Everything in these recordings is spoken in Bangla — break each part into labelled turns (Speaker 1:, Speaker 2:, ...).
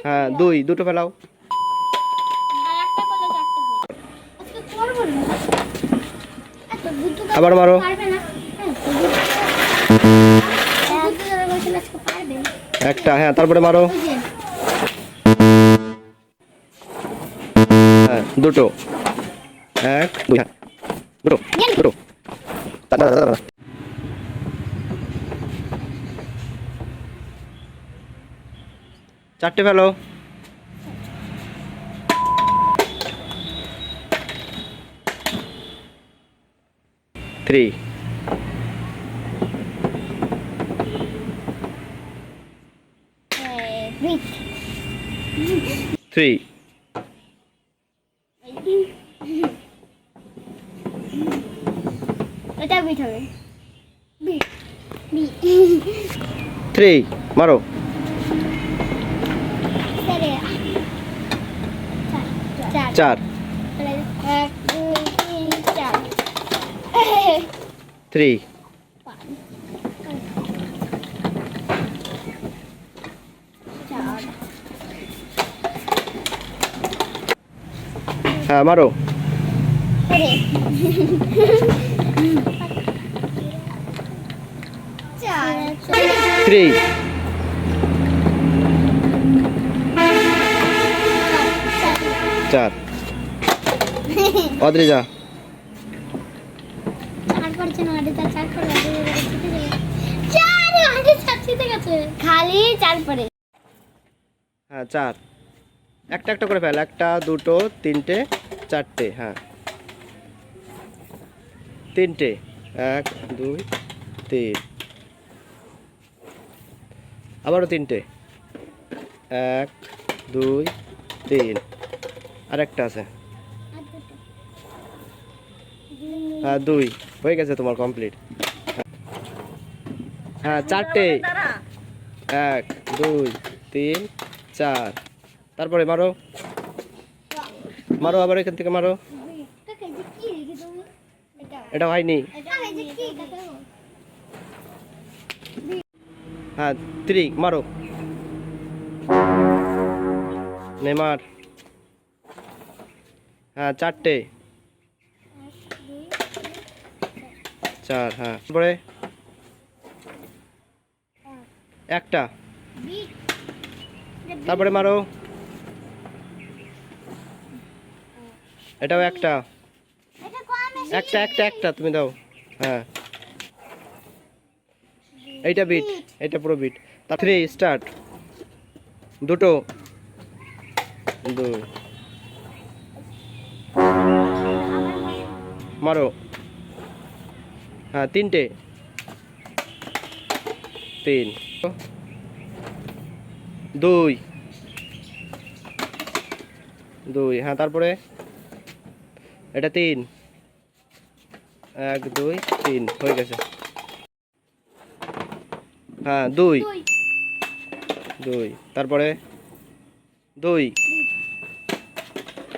Speaker 1: হ্যাঁ দুটো ফেলাও। আবার মারো। একটা, হ্যাঁ তারপরে মারো। হ্যাঁ দুটো, এক দুই, হ্যাঁ দুটো দুটো। চারটে ফেলো। থ্রি, থ্রি,
Speaker 2: এটা বিট হবে।
Speaker 1: থ্রি মারো। চার,
Speaker 2: এক দুই তিন চার।
Speaker 1: থ্রি, হ্যাঁ মারো। থ্রি, চার। অদ্রিজা
Speaker 2: খালি চার পরে।
Speaker 1: হ্যাঁ চার। একটা একটা করে ফেল। একটা দুটো তিনটে চারটে, হ্যাঁ তিনটে, এক দুই তিন। আবারও তিনটে, এক দুই তিন। আর একটা আছে, হ্যাঁ দুই। হয়ে গেছে তোমার কমপ্লিট। হ্যাঁ চারটে, এক দুই তিন চার। তারপরে মারো মারো, আবার এখান থেকে মারো। এটা হয়নি। হ্যাঁ থ্রি মারো। নেমার। হ্যাঁ চারটে, চার। হ্যাঁ তারপরে একটা, তারপরে মারো। এটাও একটা, একটা একটা একটা তুমি দাও। হ্যাঁ এইটা বিট, এটা পুরো বিট। তা থ্রি স্টার্ট। দুটো, দুই মারো। হ্যাঁ তিনটে, তিন। দুই দুই, হ্যাঁ তারপরে এটা তিন, এক দুই তিন। হয়ে গেছে। হ্যাঁ দুই দুই, তারপরে দুই,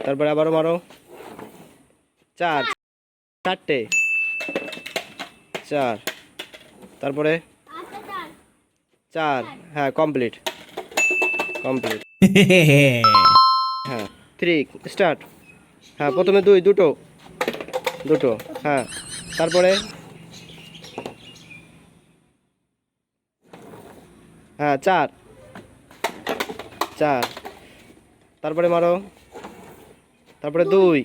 Speaker 1: তারপরে আবারও মারো। চার, চারটে, চার। তারপরে চার, হ্যাঁ কমপ্লিট কমপ্লিট। হ্যাঁ থ্রি স্টার্ট। হ্যাঁ প্রথমে দুই, দুটো দুটো, হ্যাঁ তারপরে হ্যাঁ চার, চার। তারপরে মারো। তারপরে দুই,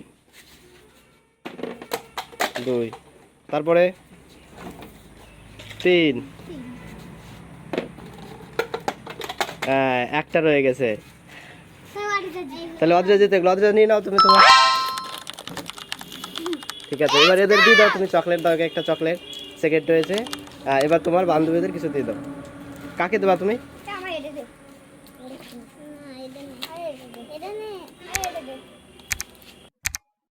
Speaker 1: দুই। তারপরে তিন, হ্যাঁ একটা রয়ে গেছে। তাহলে অদ্রিজা জিতে গেল। অদ্রিজা নিয়ে নাও তুমি তোমার। ঠিক আছে, এবার এদের দিয়ে দাও তুমি চকলেট দাও। একটা চকলেট সেকেন্ড হয়েছে। এবার তোমার বান্ধবীদের কিছু দিয়ে দাও। কাকে দেবা তুমি?